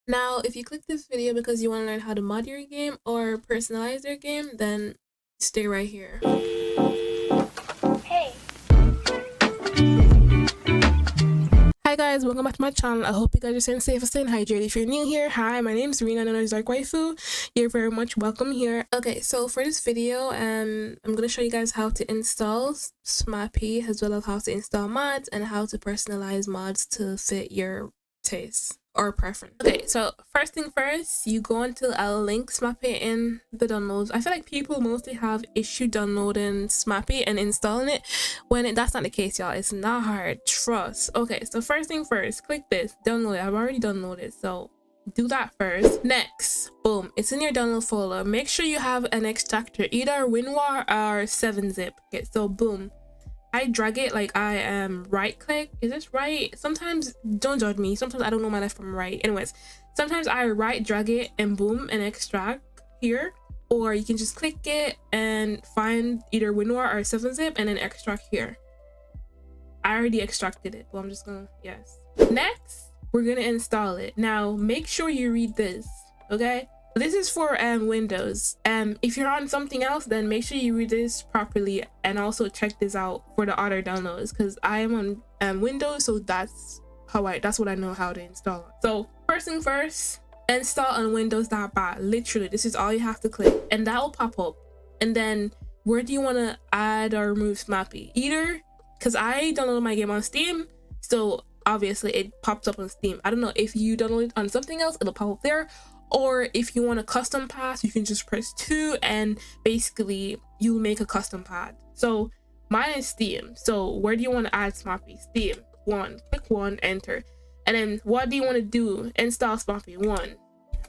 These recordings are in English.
Now, if you click this video because you want to learn how to mod your game or personalize your game, then stay right here. Hey. Hi guys, welcome back to my channel. I hope you guys are staying safe and staying hydrated. If you're new here, hi, my name is Rina, known as Darkwaifu. You're very much welcome here. Okay, so for this video, I'm going to show you guys how to install Smappy, as well as how to install mods and how to personalize mods to fit your taste or preference. Okay, so first thing first, you go into I'll link Smappy in the downloads. I feel like people mostly have issue downloading Smappy and installing it when that's not the case, y'all. It's not hard, trust. Okay, so first thing first, click this, download it. I've already downloaded, so do that first. Next, boom, it's in your download folder. Make sure you have an extractor, either WinRAR or 7-zip. Okay, so boom, I drag it like I am right click. Is this right? Sometimes, don't judge me, sometimes I don't know my left from right. Anyways, sometimes I right drag it and boom, and extract here, or you can just click it and find either WinRAR or 7-zip and then extract here. I already extracted it, but I'm just gonna, yes. Next, we're gonna install it. Now make sure you read this, okay? This is for Windows. If you're on something else, then make sure you read this properly and also check this out for the other downloads, because I am on Windows, so that's what I know how to install. So first thing first, install on windows.bat. Literally, this is all you have to click and that will pop up. And then where do you want to add or remove Smappy? Either, because I downloaded my game on Steam, so obviously it pops up on Steam. I don't know if you download it on something else, it'll pop up there. Or if you want a custom path, you can just press 2 and basically you make a custom path. So mine is Steam. So where do you want to add Smappy? Steam. 1. Click 1, enter. And then what do you want to do? Install Smappy. 1,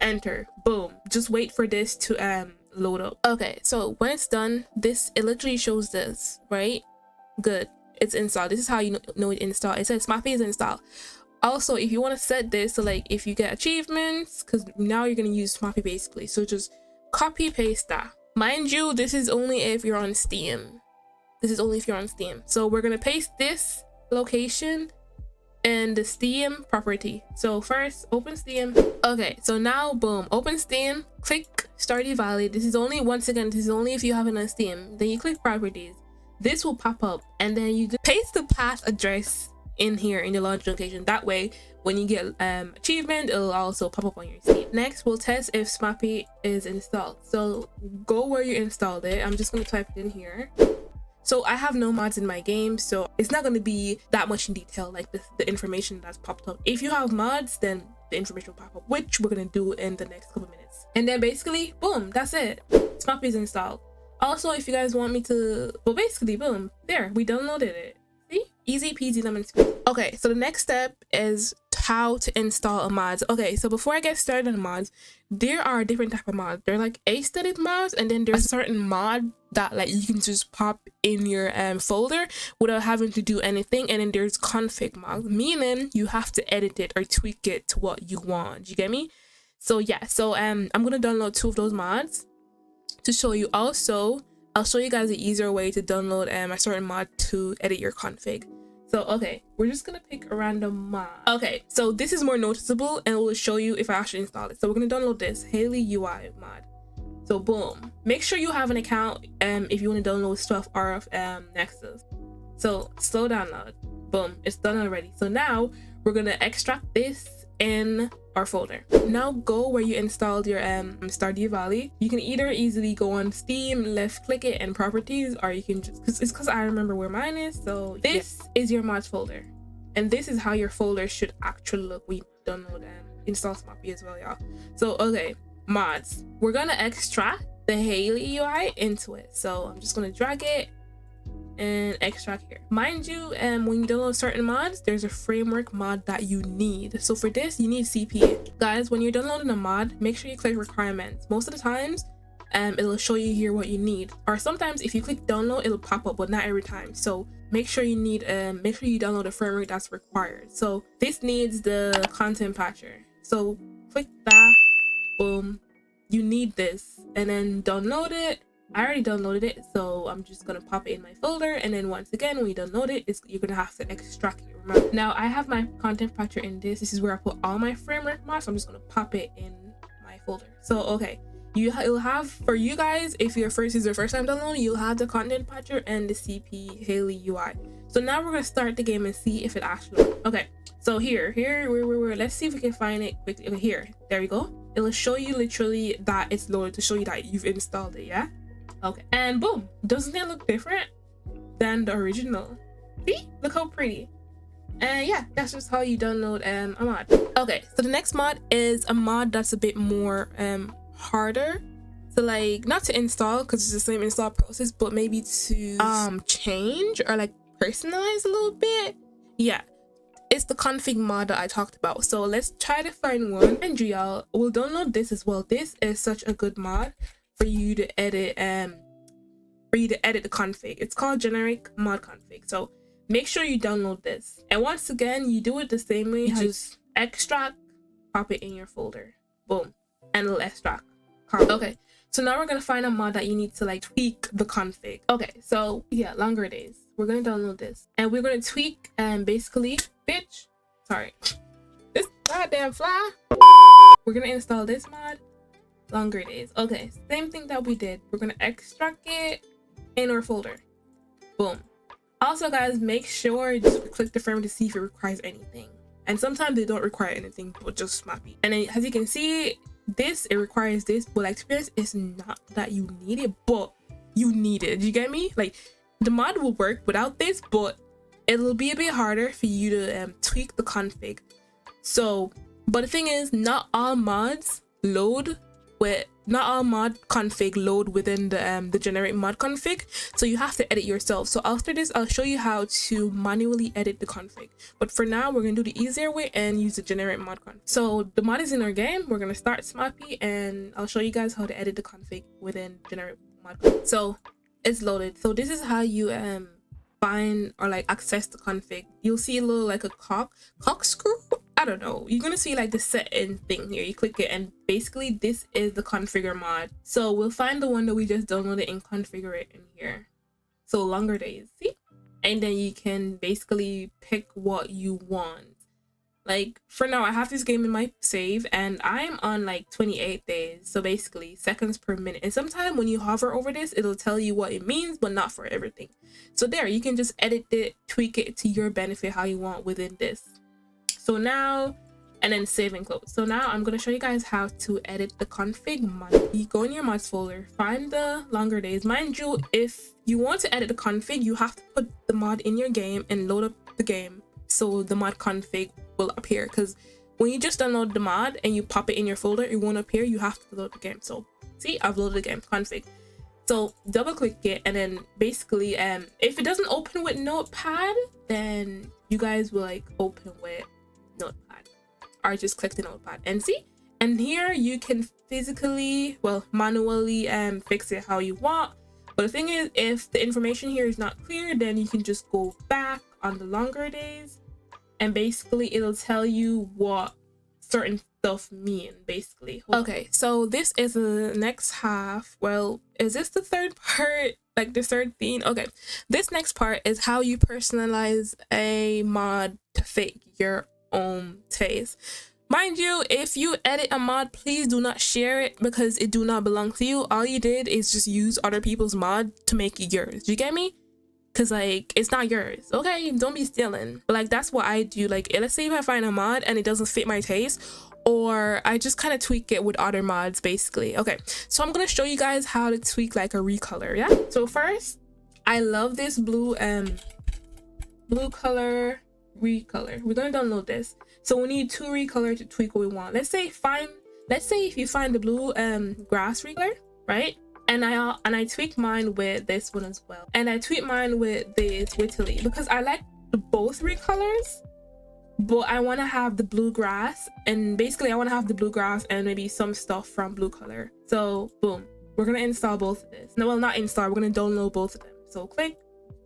enter. Boom. Just wait for this to load up. Okay, so when it's done, it literally shows this, right? Good. It's installed. This is how you know it installed. It says Smappy is installed. Also, if you want to set this to like if you get achievements, because now you're going to use Smappy basically, so just copy paste that. Mind you, this is only if you're on Steam. This is only if you're on Steam. So we're going to paste this location in the Steam property. So first, open Steam. Okay, so now boom, open Steam, click Stardewvalley. This is only, once again, this is only if you have it on Steam. Then you click properties. This will pop up and then you just paste the path address in here in the launch location. That way when you get achievement, it'll also pop up on your Steam. Next, we'll test if Smappy is installed. So go where you installed it. I'm just going to type it in here. So I have no mods in my game, so it's not going to be that much in detail like the information that's popped up. If you have mods, then the information will pop up, which we're going to do in the next couple minutes. And then basically boom, that's it. Smappy is installed. Also, if you guys want me to, well, basically boom, there, we downloaded it. See? Easy peasy lemon squeezy. Okay, so the next step is how to install a mod. Okay, so before I get started on mods, there are different type of mods. They're like aesthetic mods, and then there's a certain mod that like you can just pop in your folder without having to do anything. And then there's config mods, meaning you have to edit it or tweak it to what you want. You get me? So yeah, so I'm gonna download 2 of those mods to show you. Also, I'll show you guys an easier way to download a certain mod to edit your config. So okay, we're just gonna pick a random mod. Okay, so this is more noticeable and it will show you if I actually install it. So we're gonna download this 괡ᴜ mod. So boom, make sure you have an account if you want to download stuff off Nexus. So slow download. Boom, it's done already. So now we're gonna extract this in our folder. Now go where you installed your Stardewvalley. You can either easily go on Steam, left click it and properties, or you can just, because I remember where mine is. So this is your mods folder, and this is how your folder should actually look when you download and install Smappy as well, y'all. So okay, mods, we're gonna extract the 괡ᴜ into it. So I'm just gonna drag it and extract here. Mind you, when you download certain mods, there's a framework mod that you need. So for this, you need CP. Guys, when you're downloading a mod, make sure you click requirements. Most of the times, it'll show you here what you need. Or sometimes if you click download, it'll pop up, but not every time. So make sure you need, make sure you download a framework that's required. So this needs the content patcher. So click that, boom, you need this, and then download it. I already downloaded it, so I'm just gonna pop it in my folder, and then once again when you download it, you're gonna have to extract it. Remember, now I have my content patcher in this. This is where I put all my framework mods, so I'm just gonna pop it in my folder. So okay, you'll have, for you guys, if this is your first time downloading, you'll have the content patcher and the CP Haley UI. So now we're gonna start the game and see if it actually works. Okay, so here let's see if we can find it quickly. Okay, here, there we go. It'll show you literally that it's loaded to show you that you've installed it. Yeah, okay, and boom, doesn't it look different than the original? See, look how pretty. And yeah, that's just how you download a mod. Okay, so the next mod is a mod that's a bit more harder to, like, not to install because it's the same install process, but maybe to change or like personalize a little bit. Yeah, it's the config mod that I talked about. So let's try to find one, and y'all will download this as well. This is such a good mod for you to edit the config. It's called generic mod config. So make sure you download this, and once again you do it the same way. Just extract, pop it in your folder, boom, and it'll extract. Okay, so now we're gonna find a mod that you need to like tweak the config. Okay, so yeah, longer days, we're gonna download this and we're gonna tweak and basically, bitch, sorry, this goddamn fly, we're gonna install this mod, longer days. Okay, same thing that we did. We're gonna extract it in our folder, boom. Also guys, make sure you just click the frame to see if it requires anything, and sometimes they don't require anything but just smappy. And then as you can see, it requires this, but like, to be honest, it's not that you need it, but you need it. You get me? Like, the mod will work without this, but it'll be a bit harder for you to tweak the config. So, but the thing is, not all mod config load within the generate mod config, so you have to edit yourself. So after this, I'll show you how to manually edit the config, but for now we're gonna do the easier way and use the generate mod config. So the mod is in our game. We're gonna start smappy and I'll show you guys how to edit the config within generate mod config. So it's loaded. So this is how you find or like access the config. You'll see a little like a corkscrew, I don't know, you're gonna see like the setting thing here. You click it and basically this is the configure mod. So we'll find the one that we just downloaded and configure it in here. So longer days, see, and then you can basically pick what you want. Like for now I have this game in my save and I'm on like 28 days, so basically seconds per minute, and sometimes when you hover over this it'll tell you what it means, but not for everything. So there, you can just edit it, tweak it to your benefit how you want within this. So now, and then save and close. So now I'm going to show you guys how to edit the config mod. You go in your mods folder, find the longer days. Mind you, if you want to edit the config, you have to put the mod in your game and load up the game so the mod config will appear, because when you just download the mod and you pop it in your folder, it won't appear. You have to load the game. So see, I've loaded the game config. So double click it, and then basically if it doesn't open with Notepad, then you guys will like open with Notepad, or just click the Notepad and see, and here you can physically, well, manually fix it how you want. But the thing is, if the information here is not clear, then you can just go back on the longer days and basically it'll tell you what certain stuff mean basically. Okay, so this is the next half. Well, is this the third part, like the third theme? Okay, this next part is how you personalize a mod to fit your own taste. Mind you, if you edit a mod, please do not share it because it do not belong to you. All you did is just use other people's mod to make it yours. You get me? Because like, it's not yours, okay? Don't be stealing. But like, that's what I do. Like, let's say if I find a mod and it doesn't fit my taste, or I just kind of tweak it with other mods basically. Okay, so I'm gonna show you guys how to tweak like a recolor. Yeah, so first, I love this blue color recolor. We're gonna download this. So we need 2 recolor to tweak what we want. Let's say if you find the blue grass recolor, right? And I tweak mine with this one as well, and I tweak mine with this ɪ̈ᴜᴜ because I like both recolors, but I want to have the blue grass, and basically I want to have the blue grass and maybe some stuff from blue color. So boom, we're gonna install both of this. No, well, not install, we're gonna download both of them. So click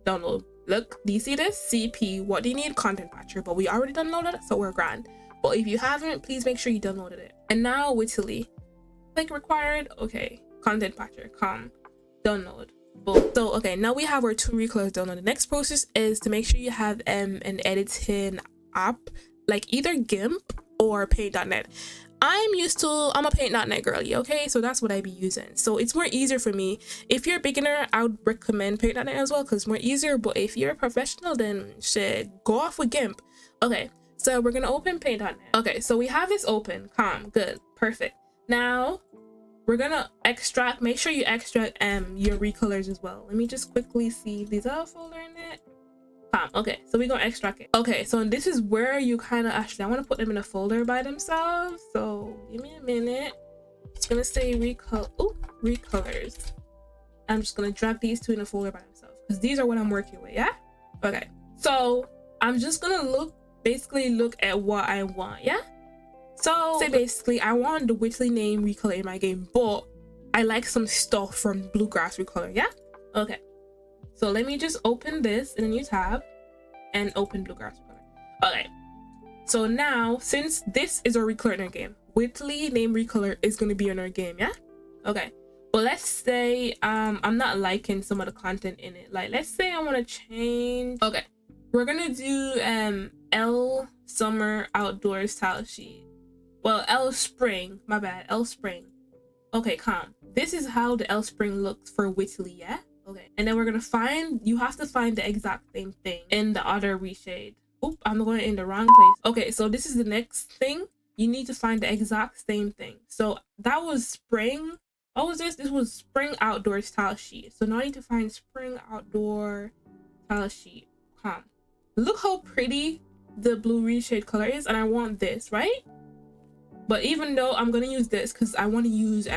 download. Look, do you see this? CP, what do you need? Content patcher, but we already downloaded it, so we're grand. But if you haven't, please make sure you downloaded it. And now ɪ̈ᴜᴜ, click required. Okay, content patcher, come. download. Boom. So okay, now we have our 2 recolors downloaded. The next process is to make sure you have an editing app like either GIMP or paint.net. I'm a paint.net girly, okay? So that's what I be using. So it's more easier for me. If you're a beginner, I would recommend paint.net as well because it's more easier. But if you're a professional, then shit, go off with GIMP. Okay, so we're gonna open paint.net. Okay, so we have this open. Calm, good, perfect. Now we're gonna extract. Make sure you extract your recolors as well. Let me just quickly see if these are a folder in it. Okay, so we're gonna extract it. Okay, so this is where you kind of actually, I want to put them in a folder by themselves, so give me a minute. It's gonna say recolors. I'm just gonna drag these 2 in a folder by themselves because these are what I'm working with. Yeah, okay, so I'm just gonna basically look at what I want. Yeah, so say basically I want the Whitley name recolor in my game, but I like some stuff from bluegrass recolor. Yeah, okay. So let me just open this in a new tab and open bluegrass recolor. Okay, so now since this is our recolor in our game, Whitley name recolor is going to be in our game. Yeah, okay, but let's say I'm not liking some of the content in it. Like let's say I want to change. Okay, we're gonna do L summer outdoor style sheet. Well, L spring, my bad, L spring. Okay, calm. This is how the L spring looks for Whitley. Yeah, okay, and then we're gonna you have to find the exact same thing in the other reshade. Oop, I'm going in the wrong place. Okay, so this is the next thing. You need to find the exact same thing. So that was spring. What was this? This was spring outdoor style sheet. So now I need to find spring outdoor style sheet. Look how pretty the blue reshade color is, and I want this, right? But even though I'm gonna use this because I want to use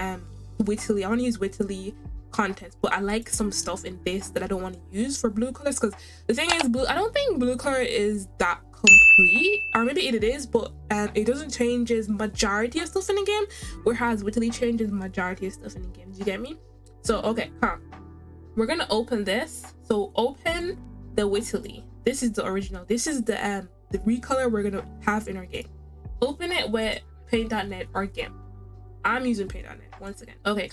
Whitley, I want to use Whitley contents, but I like some stuff in this that I don't want to use for blue colors because the thing is, I don't think blue color is that complete, or maybe it is, but it doesn't change majority of stuff in the game, whereas Whitley changes majority of stuff in the game. Do you get me? So okay, we're gonna open this. So open the Whitley. This is the original. This is the recolor we're gonna have in our game. Open it with paint.net or GIMP. I'm using paint.net once again. Okay,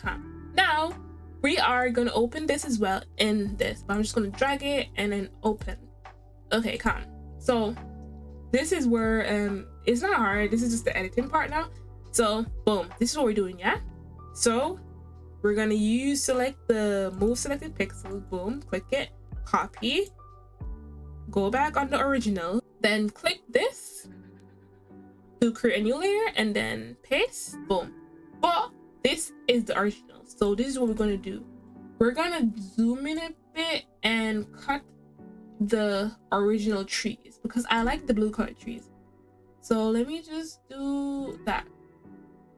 now we are gonna open this as well in this, but I'm just gonna drag it and then open. Okay, so this is where it's not hard. This is just the editing part now. So boom, this is what we're doing. Yeah, so we're gonna select the move selected pixels. Boom, click it, copy, go back on the original, then click this to create a new layer and then paste. Boom. But this is the original, so this is what we're going to do. We're going to zoom in a bit and cut the original trees because I like the blue color trees. So let me just do that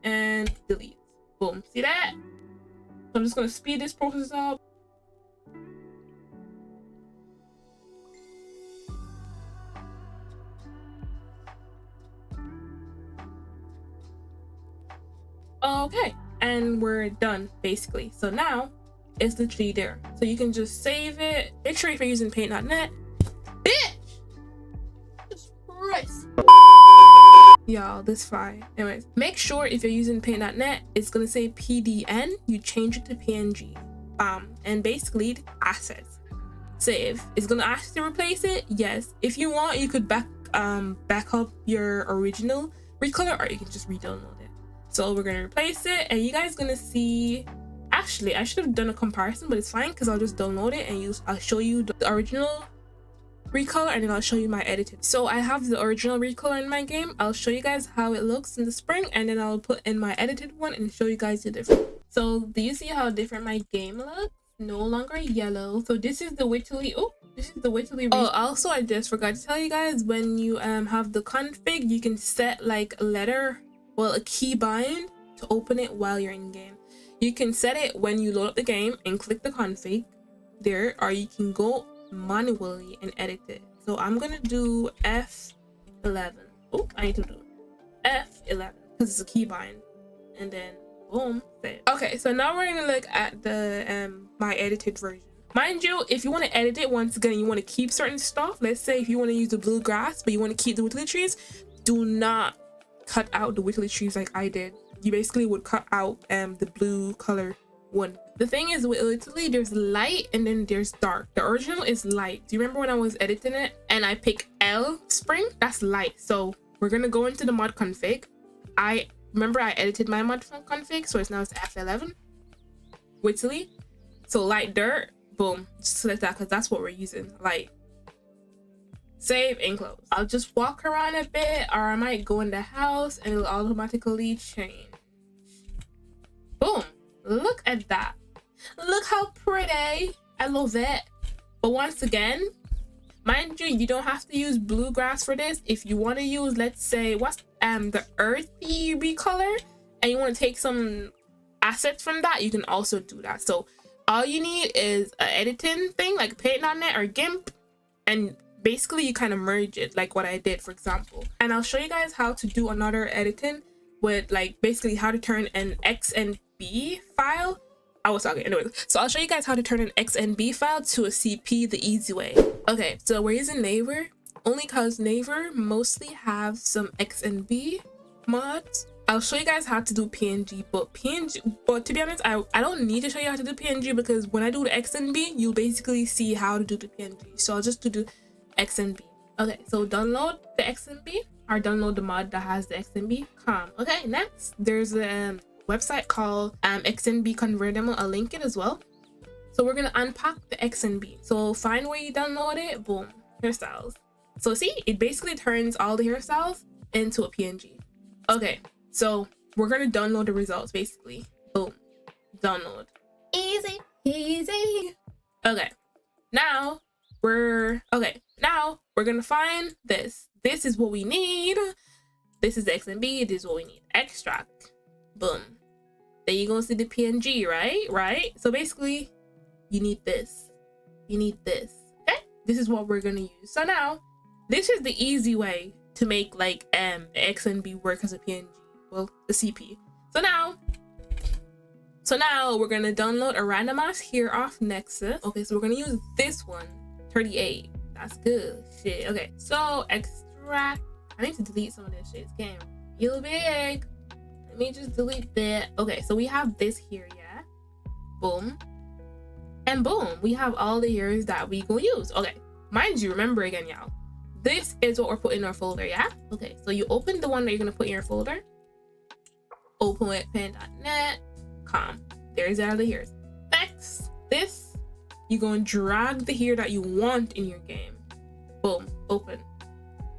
and delete. Boom, see that? So I'm just going to speed this process up. Okay, and we're done basically. So now it's literally there, so you can just save it. Make sure if you're using paint.net, bitch, just Christ, y'all, this fine. Anyways, make sure if you're using paint.net, it's gonna say PDN, you change it to PNG, and basically assets, save. It's gonna ask you to replace it. Yes, if you want, you could back up your original recolor, or you can just re-download it. So we're gonna replace it, and you guys gonna see, actually I should have done a comparison, but it's fine because I'll just download it and I'll show you the original recolor and then I'll show you my edited. So I have the original recolor in my game. I'll show you guys how it looks in the spring, and then I'll put in my edited one and show you guys the difference. So do you see how different my game looks? No longer yellow. So this is the Whitley. Oh, this is the Whitley. Oh, also I just forgot to tell you guys, when you have the config, you can set like a key bind to open it while you're in game. You can set it when you load up the game and click the config there, or you can go manually and edit it. So I'm gonna do F11. Oh, I need to do F11 because it's a key bind, and then boom, save. Okay, so now we're gonna look at the my edited version. Mind you, if you want to edit it, once again, you want to keep certain stuff. Let's say if you want to use the bluegrass but you want to keep the Whitley trees, do not cut out the Whitley trees like I did. You basically would cut out the blue color one. The thing is with ɪନିର୍ᴏᴜ, there's light and then there's dark. The original is light. Do you remember when I was editing it and I picked L spring? That's light. So we're gonna go into the mod config. I remember I edited my mod config, so it's now it's F11 ɪନିର୍ᴜ. So light dirt, boom, just select that because that's what we're using. Light. Save and close. I'll just walk around a bit, or I might go in the house and it'll automatically change. Boom. Look at that. Look how pretty. I love it. But once again, mind you, you don't have to use bluegrass for this. If you want to use, let's say, what's the earthy color, and you want to take some assets from that, you can also do that. So all you need is an editing thing like Paint.net or GIMP, and basically you kind of merge it like what I did, for example. And I'll show you guys how to do another editing with like basically how to turn an XNB file. I was talking anyway. So I'll show you guys how to turn an XNB file to a CP the easy way. Okay, so we're using 괡ᴜ only because 괡ᴜ mostly have some XNB mods. I'll show you guys how to do PNG, but to be honest, I don't need to show you how to do PNG because when I do the XNB, you'll basically see how to do the PNG. So I'll just do the XNB. Okay, so download the XNB or download the mod that has the XNB. Okay, next there's a website called XNB Convert Demo. I'll link it as well. So we're gonna unpack the XNB. So find where you download it. Boom, hairstyles. So see, it basically turns all the hairstyles into a PNG. Okay, so we're gonna download the results basically. Boom, download. Easy, easy. Okay, now we're gonna find this. This is what we need. This is the XNB. This is what we need. Extract. Boom. Then you're gonna see the PNG, right? So basically, you need this. You need this. Okay? This is what we're gonna use. So now, this is the easy way to make like the XNB work as a PNG. Well, the CP. So now we're gonna download a randomize here off Nexus. Okay, so we're gonna use this one, 38. That's good shit. Okay, so extract. I need to delete some of this shit. It's getting real big. Let me just delete that. Okay, so we have this here, yeah. Boom. And boom, we have all the hairs that we gonna use. Okay, mind you, remember again, y'all. This is what we're putting in our folder, yeah? Okay, so you open the one that you're gonna put in your folder. Open with Paint.net. There's all the hairs. Next, this, you're gonna drag the hair that you want in your game. Boom, open.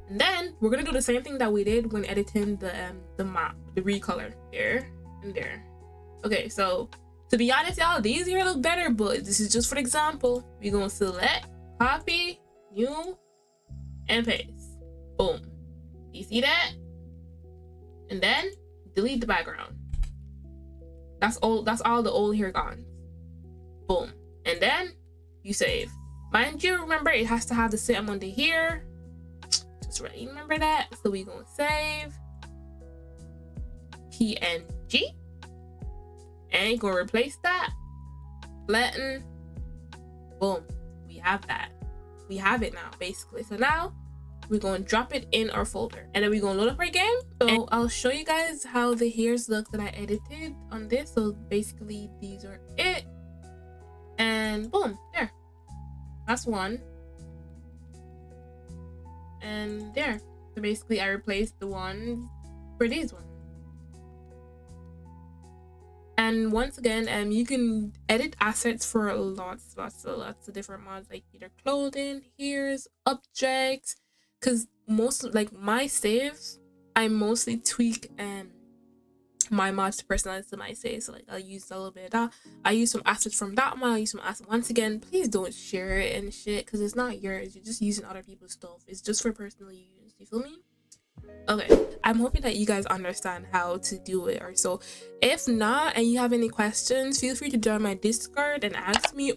And then we're gonna do the same thing that we did when editing the map, the recolor there and there. Okay, so to be honest, y'all, these here look better, but this is just for example. We're gonna select, copy, new, and paste. Boom. You see that? And then delete the background. That's all the old hair gone. Boom. And then you save. Mind you, remember it has to have the same amount of hair. Just right, remember that. So we gonna save PNG and gonna replace that. Flatten. Boom. We have that. We have it now, basically. So now we're gonna drop it in our folder and then we're gonna load up our game. So I'll show you guys how the hairs look that I edited on this. So basically these are it, and boom, there. That's one. And there. So basically I replaced the one for these ones. And once again, you can edit assets for lots of different mods, like either clothing, hairs, objects. Because most like my saves, I mostly tweak my mods to personalize to my saves. So like I'll use a little bit of that. I use some assets from that mod. I use some assets. Once again, please don't share it and shit because it's not yours. You're just using other people's stuff. It's just for personal use. You feel me? Okay, I'm hoping that you guys understand how to do it or so. If not and you have any questions, feel free to join my Discord and ask me. You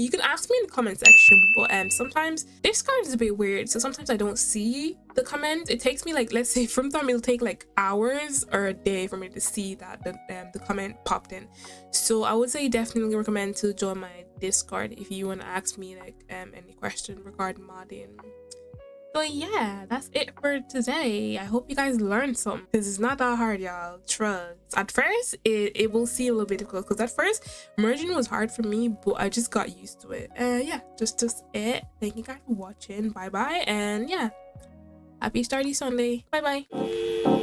can ask me in the comment section, but sometimes Discord is a bit weird, so sometimes I don't see the comments. It takes me like, let's say from time it'll take like hours or a day for me to see that the comment popped in. So I would say definitely recommend to join my Discord if you want to ask me like any question regarding modding So yeah, that's it for today. I hope you guys learned something, because it's not that hard, y'all. Trust. At first it will seem a little bit difficult, because at first merging was hard for me, but I just got used to it. Yeah, just it. Thank you guys for watching. Bye bye, and yeah, happy Stardew Sunday. Bye bye.